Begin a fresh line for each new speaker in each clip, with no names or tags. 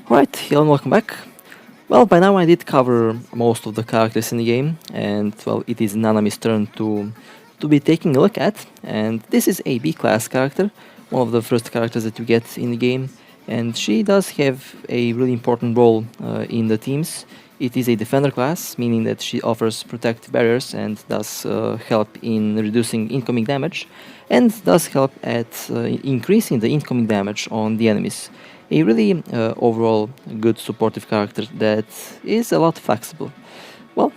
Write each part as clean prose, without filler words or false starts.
Alright, hello and welcome back. Well, by now I did cover most of the characters in the game, and well, it is Nanami's turn to be taking a look at. And this is a B-class character, one of the first characters that you get in the game, and she does have a really important role in the teams. It is a defender class, meaning that she offers protective barriers and does help in reducing incoming damage, and does help at increasing the incoming damage on the enemies. A really overall good supportive character that is a lot flexible. Well,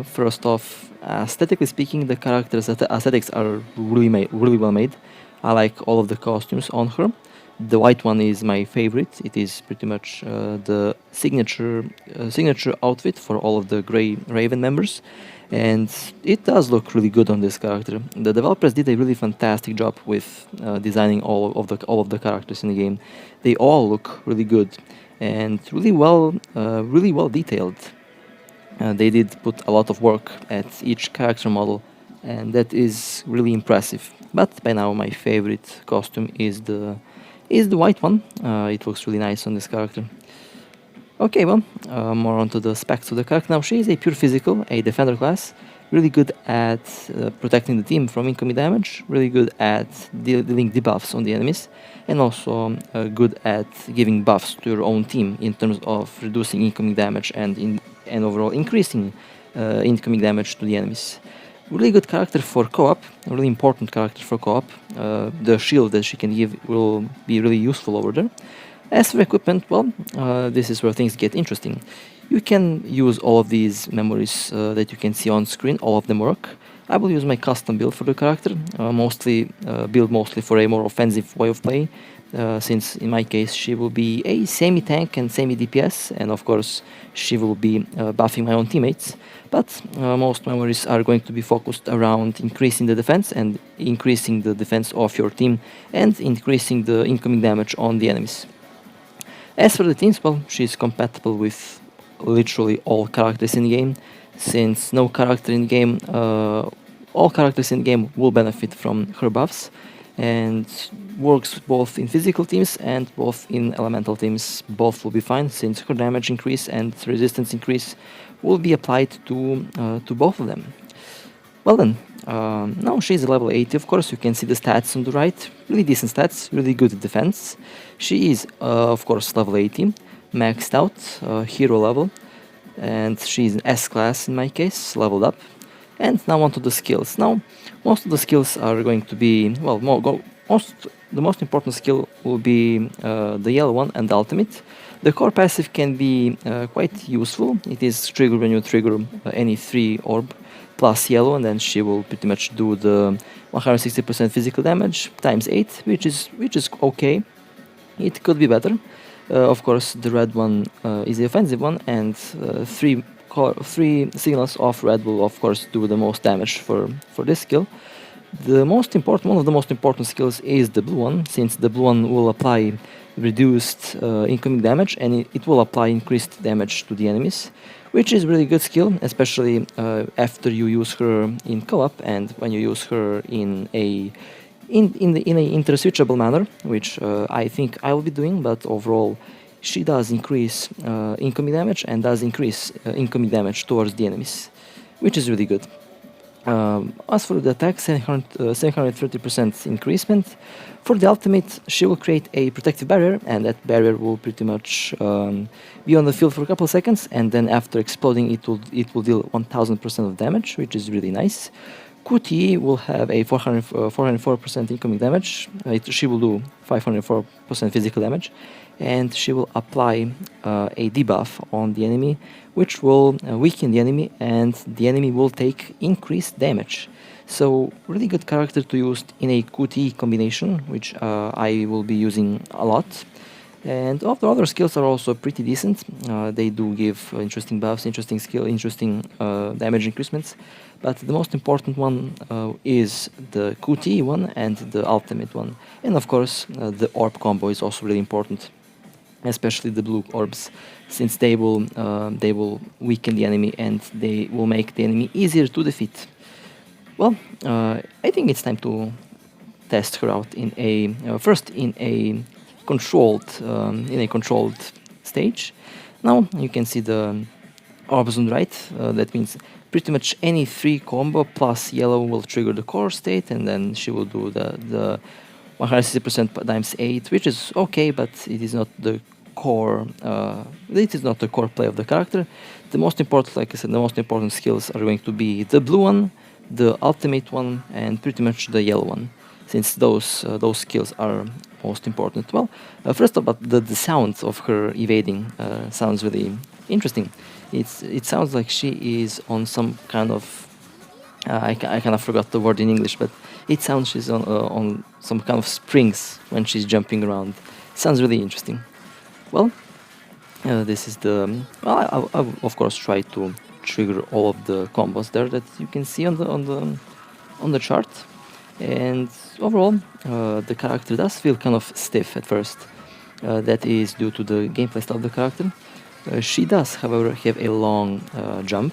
first off, aesthetically speaking, the character's aesthetics are really well made. I like all of the costumes on her. The white one is my favorite. It is pretty much the signature outfit for all of the Grey Raven members, and it does look really good on this character. The developers did a really fantastic job with designing all of the characters in the game. They all look really good and really well detailed. They did put a lot of work at each character model, and that is really impressive. But by now, my favorite costume is the white one. It looks really nice on this character. Okay, well, more onto the specs of the character. Now, she is a pure physical, a defender class, really good at protecting the team from incoming damage, really good at dealing debuffs on the enemies, and also good at giving buffs to your own team in terms of reducing incoming damage and overall increasing incoming damage to the enemies. Really good character for co-op, a really important character for co-op. The shield that she can give will be really useful over there. As for equipment, well, this is where things get interesting. You can use all of these memories that you can see on screen, all of them work. I will use my custom build for the character, build mostly for a more offensive way of play, since in my case she will be a semi-tank and semi-DPS, and of course she will be buffing my own teammates. But most memories are going to be focused around increasing the defense and increasing the defense of your team and increasing the incoming damage on the enemies. As for the teams, well, she's compatible with literally all characters in the game, since no character in the game, all characters in the game will benefit from her buffs, and works both in physical teams and both in elemental teams. Both will be fine, since her damage increase and resistance increase will be applied to both of them. Well then, now she's level 80, of course. You can see the stats on the right. Really decent stats, really good defense. She is, of course, level 80, maxed out, hero level, and she's an S-class in my case, leveled up. And now onto the skills. Now, most of the skills are going to be, well, the most important skill will be the yellow one and the ultimate. The core passive can be quite useful. It is triggered when you trigger any 3 orb plus yellow, and then she will pretty much do the 160% physical damage times 8, which is okay. It could be better. Of course, the red one is the offensive one, and 3 signals of red will of course do the most damage for this skill. One of the most important skills is the blue one, since the blue one will apply reduced incoming damage, and it will apply increased damage to the enemies, which is really good skill, especially after you use her in co-op and when you use her in a interswitchable manner, which I think I will be doing. But overall, she does increase incoming damage and does increase incoming damage towards the enemies, which is really good. As for the attack, 730% increasement. For the ultimate, she will create a protective barrier, and that barrier will pretty much be on the field for a couple of seconds, and then after exploding, it will deal 1000% of damage, which is really nice. QTE will have a 404% incoming damage. She will do 504% physical damage, and she will apply a debuff on the enemy, which will weaken the enemy, and the enemy will take increased damage. So really good character to use in a QTE combination, which I will be using a lot. And all the other skills are also pretty decent. They do give interesting buffs, interesting skill, interesting damage increasements. But the most important one is the QTE one and the ultimate one. And of course, the orb combo is also really important, especially the blue orbs, since they will weaken the enemy and they will make the enemy easier to defeat. Well, I think it's time to test her out in a controlled stage. Now you can see the orbs on the right. That means pretty much any 3 combo plus yellow will trigger the core state, and then she will do the 160% times 8, which is okay, but it is not the core. It is not the core play of the character. The most important, like I said, the most important skills are going to be the blue one, the ultimate one, and pretty much the yellow one, since those skills are most important. Well, first about the sound of her evading sounds really interesting. It sounds like she is on some kind of I kind of forgot the word in English, but it sounds she's on some kind of springs when she's jumping around. Sounds really interesting. Well, this is the. I will of course try to trigger all of the combos there that you can see on the chart, and overall the character does feel kind of stiff at first. That is due to the gameplay style of the character. She does, however, have a long jump.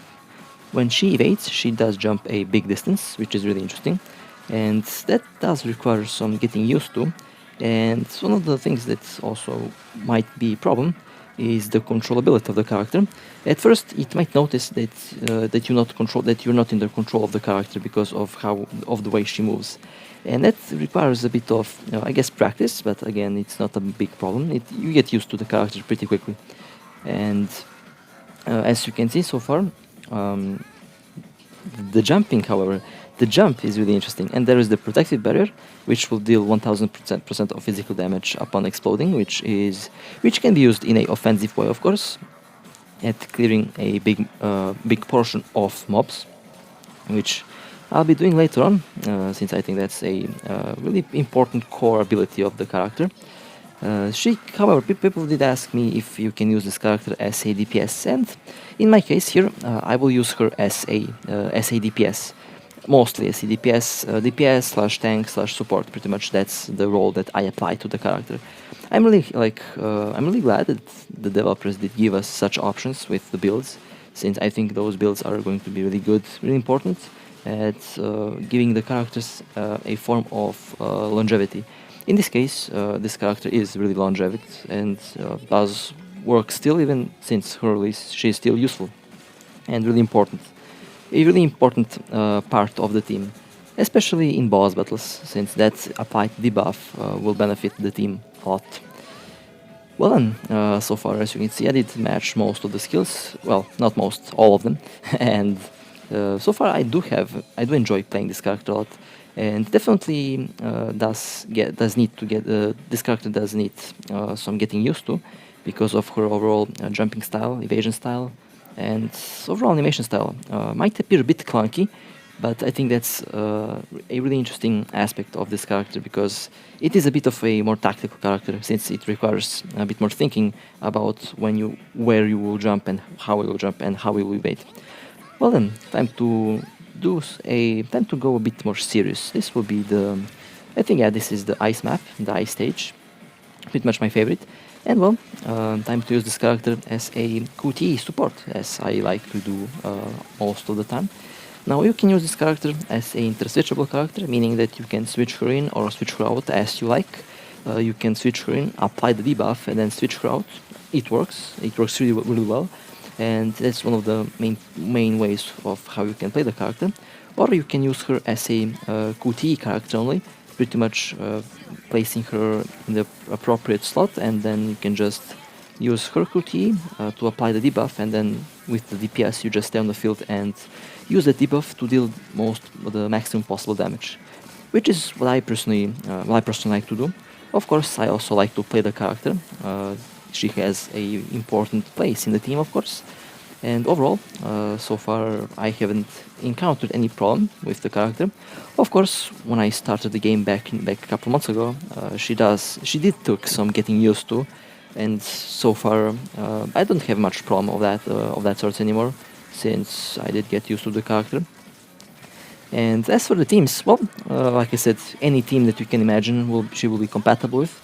When she evades, she does jump a big distance, which is really interesting, and that does require some getting used to. And one of the things that also might be a problem is the controllability of the character. At first, it might notice that you're not in the control of the character because of the way she moves, and that requires a bit of I guess practice. But again, it's not a big problem. You get used to the character pretty quickly, and as you can see so far. The jumping, however, the jump is really interesting, and there is the protective barrier, which will deal 1000% of physical damage upon exploding, which can be used in an offensive way, of course, at clearing a big portion of mobs, which I'll be doing later on, since I think that's a really important core ability of the character. However, people did ask me if you can use this character as a DPS, and in my case here, I will use her as a DPS, mostly as a DPS slash tank slash support. Pretty much that's the role that I apply to the character. I'm really glad that the developers did give us such options with the builds, since I think those builds are going to be really good, really important at giving the characters a form of longevity. In this case, this character is really longevity and does work still, even since her release. She is still useful and really important. A really important part of the team, especially in boss battles, since that applied debuff will benefit the team a lot. Well then, so far as you can see, I did match most of the skills. Well, not most, all of them. And so far I do enjoy playing this character a lot. And definitely this character does need some getting used to because of her overall jumping style, evasion style, and overall animation style. Might appear a bit clunky, but I think that's a really interesting aspect of this character because it is a bit of a more tactical character since it requires a bit more thinking about where you will jump and how you will jump and how you will evade. Well then, time to go a bit more serious. This will be this is the ice map, the ice stage, pretty much my favorite. And well, time to use this character as a QTE support, as I like to do most of the time. Now you can use this character as a interswitchable character, meaning that you can switch her in or switch her out as you like. You can switch her in, apply the debuff, and then switch her out. It works really, really well. And that's one of the main ways of how you can play the character. Or you can use her as a QTE character only, pretty much placing her in the appropriate slot, and then you can just use her QTE to apply the debuff, and then with the DPS you just stay on the field and use the debuff to deal the maximum possible damage, which is what I personally like to do. Of course, I also like to play the character. She has a important place in the team, of course, and overall, so far I haven't encountered any problem with the character. Of course, when I started the game back a couple months ago, she did took some getting used to, and so far I don't have much problem of that sort anymore, since I did get used to the character. And as for the teams, well, like I said, any team that you can imagine she will be compatible with.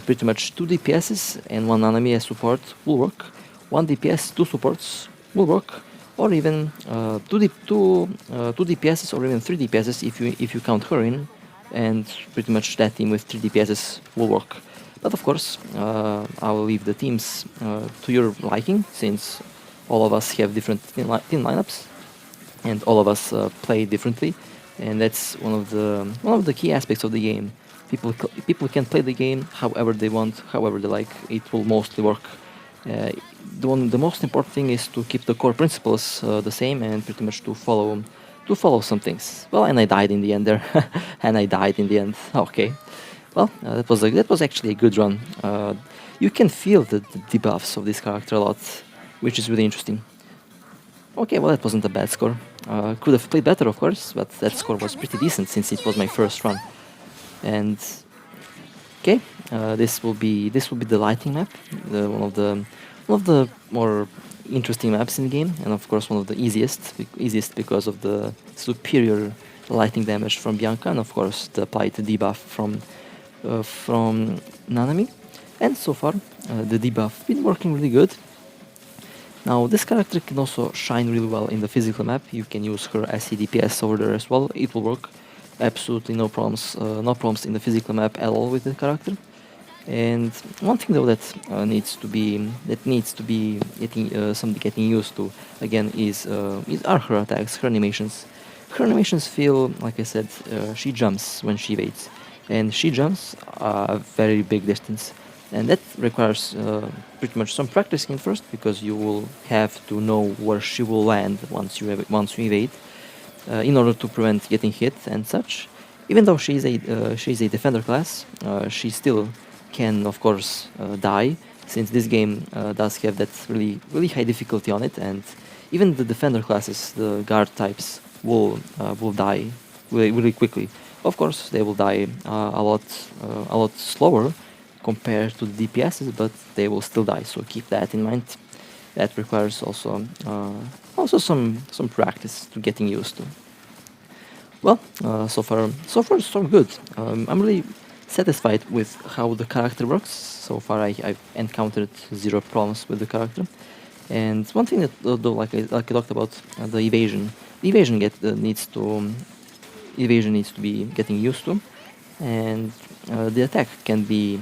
Pretty much 2 DPSs and 1 Nanami as support will work. 1 DPS, 2 supports will work, or even 2 DPSs or even 3 DPSs if you count her in, and pretty much that team with 3 DPSs will work. But of course, I will leave the teams to your liking, since all of us have different team lineups, and all of us play differently, and that's one of the key aspects of the game. People can play the game however they want, however they like. It will mostly work. Uh, the most important thing is to keep the core principles the same, and pretty much to follow some things. Well, and I died in the end there, and I died in the end. Okay, well, that was actually a good run. You can feel the debuffs of this character a lot, which is really interesting. Okay, well, that wasn't a bad score. Could have played better, of course, but that score was pretty decent since it was my first run. And okay, this will be the lighting map, one of the more interesting maps in the game, and of course one of the easiest because of the superior lighting damage from Bianca, and of course the applied debuff from Nanami. And so far, the debuff been working really good. Now, this character can also shine really well in the physical map. You can use her as DPS over there as well. It will work. Absolutely no problems in the physical map at all with the character. And one thing though that needs to be getting used to again are her attacks, her animations. Her animations feel, like I said, she jumps when she evades, and she jumps a very big distance. And that requires pretty much some practicing at first, because you will have to know where she will land once you evade, in order to prevent getting hit and such. Even though she's a defender class, she still can, of course, die, since this game does have that really high difficulty on it, and even the defender classes, the guard types, will die really quickly. Of course, they will die a lot slower compared to the DPSs, but they will still die. So keep that in mind. That requires also some practice to getting used to. Well, so far so good. I'm really satisfied with how the character works. So far, I've encountered zero problems with the character. And one thing that, though, like I talked about, the evasion. The evasion needs to be getting used to, and the attack can be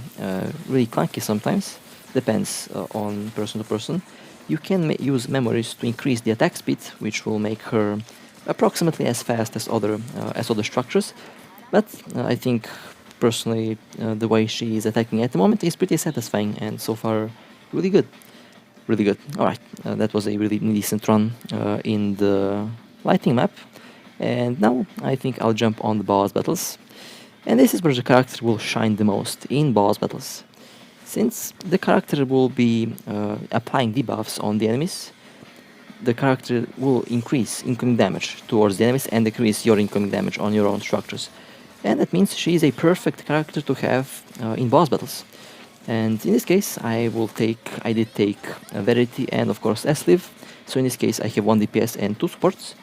really clunky sometimes. Depends on person to person. You can use memories to increase the attack speed, which will make her approximately as fast as other structures. But I think personally the way she is attacking at the moment is pretty satisfying, and so far really good. Really good. Alright, that was a really decent run in the lighting map. And now I think I'll jump on the boss battles. And this is where the character will shine the most, in boss battles. Since the character will be applying debuffs on the enemies, the character will increase incoming damage towards the enemies and decrease your incoming damage on your own structures. And that means she is a perfect character to have in boss battles. And in this case, I did take Verity and of course S-Live. So in this case, I have 1 DPS and 2 supports.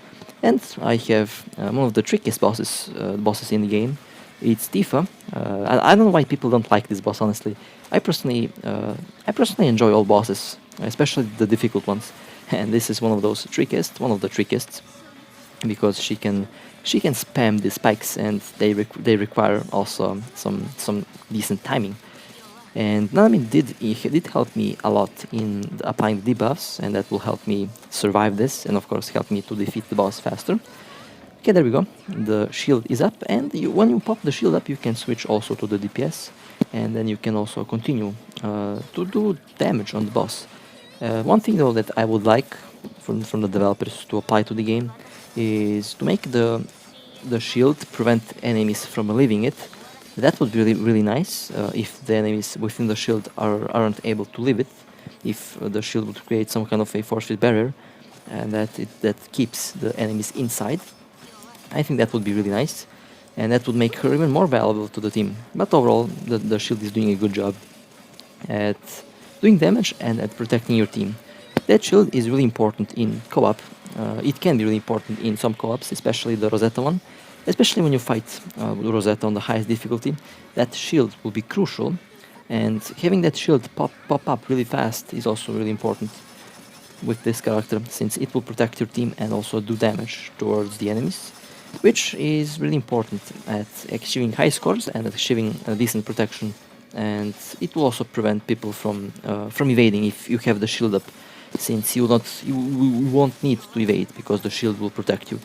And I have one of the trickiest bosses in the game. It's Tifa. I don't know why people don't like this boss, honestly. I personally enjoy all bosses, especially the difficult ones. And this is one of the trickiest, because she can spam the spikes, and they require also some decent timing. And Nanami did help me a lot in applying debuffs, and that will help me survive this, and of course help me to defeat the boss faster. Okay, there we go. The shield is up, and when you pop the shield up, you can switch also to the DPS, and then you can also continue to do damage on the boss. One thing though that I would like from the developers to apply to the game is to make the shield prevent enemies from leaving it. That would be really nice if the enemies within the shield aren't able to leave it. If the shield would create some kind of a force field barrier, and that keeps the enemies inside. I think that would be really nice, and that would make her even more valuable to the team. But overall, the shield is doing a good job at doing damage and at protecting your team. That shield is really important in co-op. It can be really important in some co-ops, especially the Rosetta one. Especially when you fight Rosetta on the highest difficulty, that shield will be crucial, and having that shield pop up really fast is also really important with this character, since it will protect your team and also do damage towards the enemies, which is really important at achieving high scores and at achieving a decent protection and it will also prevent people from evading if you have the shield up, since you won't need to evade because the shield will protect you,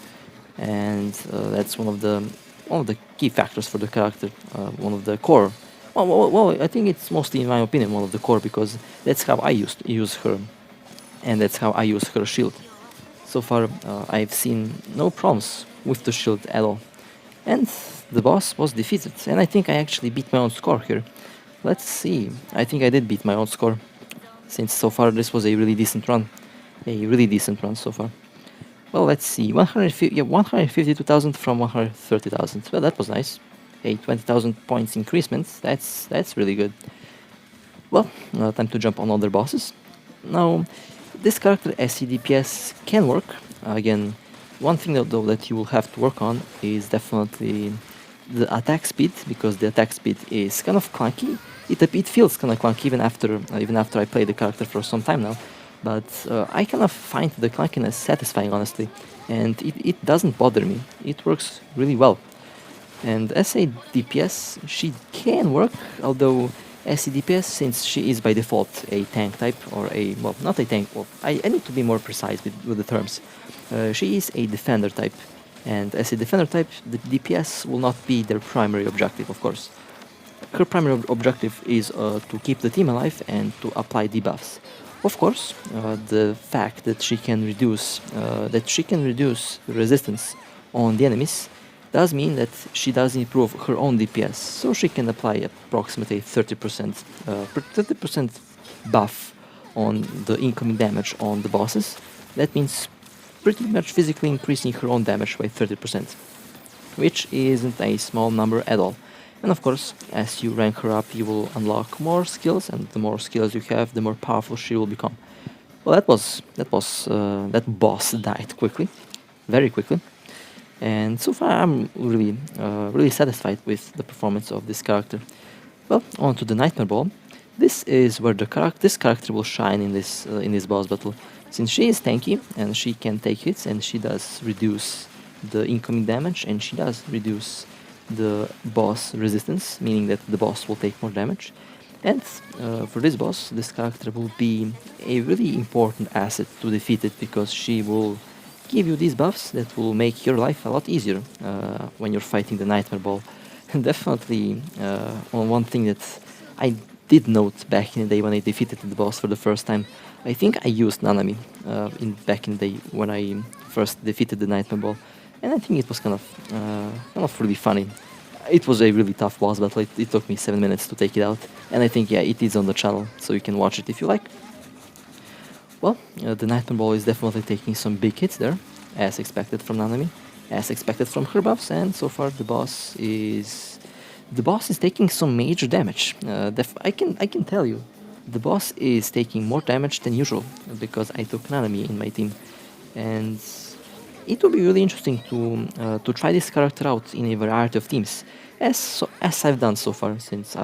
and that's one of the key factors for the character, one of the core. Well, I think it's mostly, in my opinion, one of the core, because that's how I used to use her, and that's how I use her shield. So far, I've seen no problems with the shield at all. And the boss was defeated, and I think I actually beat my own score here. Let's see. I think I did beat my own score, since so far this was a really decent run. A really decent run so far. Well, let's see. 152,000 from 130,000. Well, that was nice. A 20,000 points increasement. That's really good. Well, time to jump on other bosses. Now, this character SCDPS can work. Again, one thing though that you will have to work on is definitely the attack speed, because the attack speed is kind of clunky. It feels kind of clunky even after I play the character for some time now. But I kind of find the clunkiness satisfying, honestly, and it doesn't bother me. It works really well. And as a DPS, she can work, although as a DPS, since she is by default a tank type, or well, not a tank, well, I need to be more precise with the terms. She is a defender type, and as a defender type, the DPS will not be their primary objective, of course. Her primary objective is to keep the team alive and to apply debuffs. Of course, the fact that she can reduce resistance on the enemies does mean that she does improve her own DPS, so she can apply approximately 30% buff on the incoming damage on the bosses. That means pretty much physically increasing her own damage by 30%, which isn't a small number at all. And of course, as you rank her up, you will unlock more skills, and the more skills you have, the more powerful she will become. Well, that boss died quickly, very quickly, and so far I'm really satisfied with the performance of this character. Well, on to the Nightmare Ball. This is where this character will shine in this boss battle, since she is tanky and she can take hits, and she does reduce the incoming damage, and she does reduce the boss resistance, meaning that the boss will take more damage. And for this boss, this character will be a really important asset to defeat it, because she will give you these buffs that will make your life a lot easier when you're fighting the Nightmare Ball. And definitely, one thing that I did note back in the day when I defeated the boss for the first time, I think I used Nanami back in the day when I first defeated the Nightmare Ball. And I think it was kind of really funny. It was a really tough boss battle. It took me 7 minutes to take it out, and I think, yeah, it is on the channel, so you can watch it if you like. Well, the Nightmare Ball is definitely taking some big hits there, as expected from Nanami, as expected from her buffs, and so far the boss is taking some major damage. I can tell you, the boss is taking more damage than usual, because I took Nanami in my team, and it will be really interesting to try this character out in a variety of teams, as I've done so far, since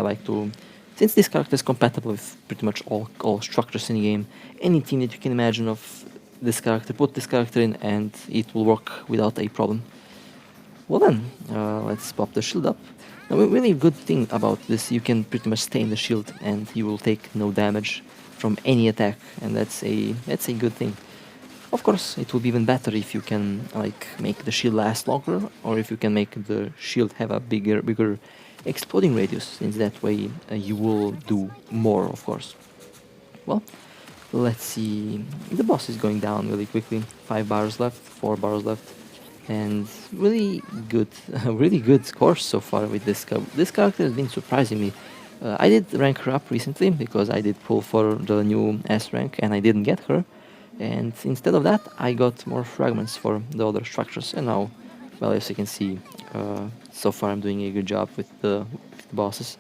this character is compatible with pretty much all structures in the game. Any team that you can imagine of this character, put this character in, and it will work without a problem. Well then, let's pop the shield up. Now, a really good thing about this, you can pretty much stay in the shield and you will take no damage from any attack, and that's a good thing. Of course, it will be even better if you can make the shield last longer, or if you can make the shield have a bigger exploding radius, since that way you will do more, of course. Well, let's see. The boss is going down really quickly. 5 bars left, 4 bars left, and really good scores so far with this character. This character has been surprising me. I did rank her up recently because I did pull for the new S rank and I didn't get her. And instead of that, I got more fragments for the other structures, and now, well, as you can see, so far I'm doing a good job with the bosses.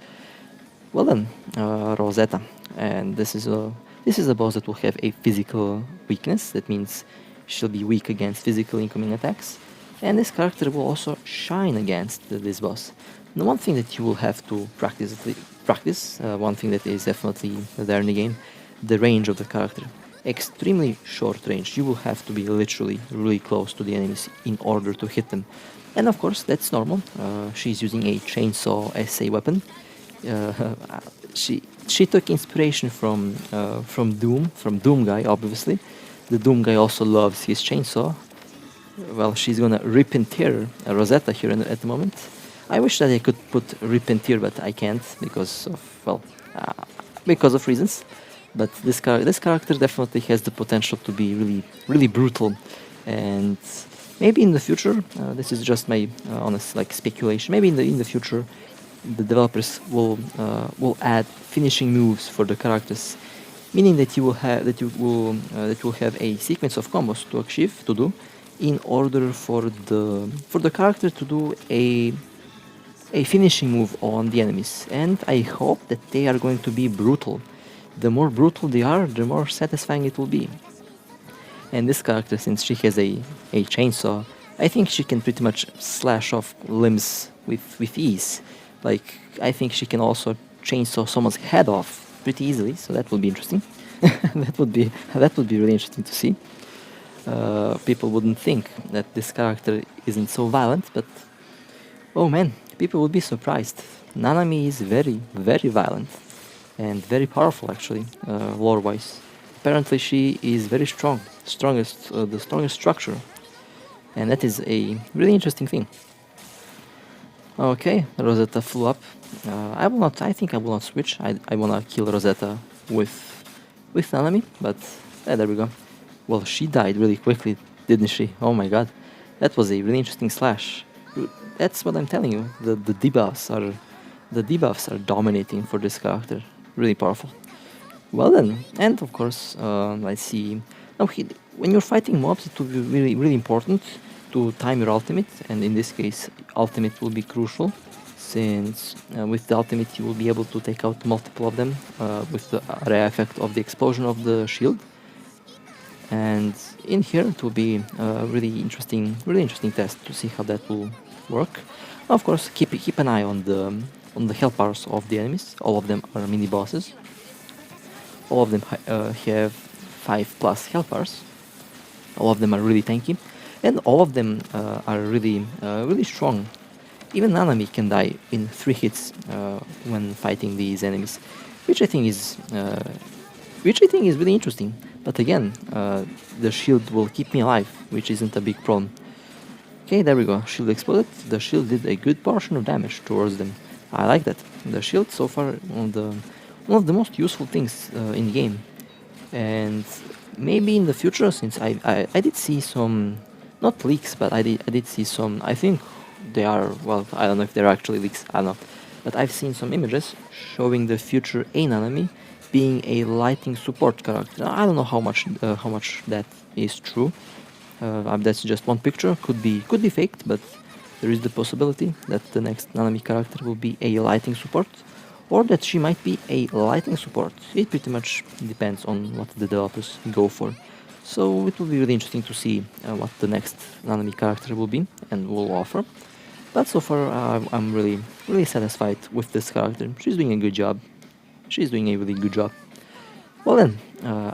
Well then, Rosetta, and this is a boss that will have a physical weakness. That means she'll be weak against physical incoming attacks, and this character will also shine against this boss. Now, one thing that you will have to practice, one thing that is definitely there in the game, the range of the character. Extremely short range. You will have to be literally really close to the enemies in order to hit them. And of course, that's normal. She's using a chainsaw as a weapon. uh, she took inspiration from Doom guy, obviously. The Doom guy also loves his chainsaw. Well, she's gonna rip and tear Rosetta here at the moment. I wish that I could put rip and tear, but I can't because of, well, uh, because of reasons. But this character definitely has the potential to be really brutal, and maybe in the future, this is just my honest like speculation. Maybe in the future, the developers will add finishing moves for the characters, meaning that you will have a sequence of combos to achieve to do in order for the character to do a finishing move on the enemies. And I hope that they are going to be brutal. The more brutal they are, the more satisfying it will be. And this character, since she has a chainsaw, I think she can pretty much slash off limbs with ease. Like, I think she can also chainsaw someone's head off pretty easily, so that would be interesting. that would be really interesting to see. People wouldn't think that this character isn't so violent, but oh man, people would be surprised. Nanami is very violent and very powerful, actually, lore-wise. Apparently, she is very strong, the strongest structure, and that is a really interesting thing. Okay, Rosetta flew up. I will not. I think I will not switch. I wanna kill Rosetta with Nanami, but there we go. Well, she died really quickly, didn't she? Oh my god, that was a really interesting slash. That's what I'm telling you. The debuffs are dominating for this character. Really powerful. Well then, and of course, let's see. Now, when you're fighting mobs, it will be really important to time your ultimate, and in this case, ultimate will be crucial, since with the ultimate you will be able to take out multiple of them with the area effect of the explosion of the shield. And in here it will be a really interesting test to see how that will work. Of course, keep an eye on the health bars of the enemies. All of them are mini bosses. All of them have 5+ health bars. All of them are really tanky, and all of them are really strong. Even Nanami can die in 3 hits when fighting these enemies, which I think is really interesting. But again, the shield will keep me alive, which isn't a big problem. Okay, there we go. Shield exploded. The shield did a good portion of damage towards them. I like that. The shield so far one of the most useful things in the game. And maybe in the future, since I did see some, not leaks, but I did see some, I think they are, well, I don't know if they're actually leaks, I don't know. But I've seen some images showing the future Nanami being a lighting support character. I don't know how much that is true. That's just one picture. Could be faked, but there is the possibility that the next Nanami character will be a lighting support, or that she might be a lighting support. It pretty much depends on what the developers go for. So it will be really interesting to see what the next Nanami character will be and will offer. But so far, I'm really satisfied with this character. She's doing a good job. She's doing a really good job. Well then,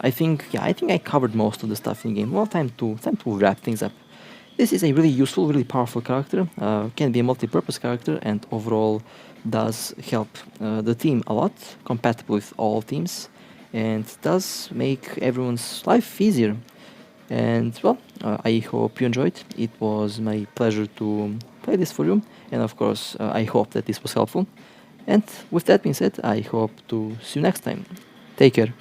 I think I covered most of the stuff in the game. Well, time to wrap things up. This is a really useful, really powerful character. Can be a multi-purpose character, and overall does help the team a lot, compatible with all teams, and does make everyone's life easier. And well, I hope you enjoyed. It was my pleasure to play this for you, and of course, I hope that this was helpful. And with that being said, I hope to see you next time. Take care.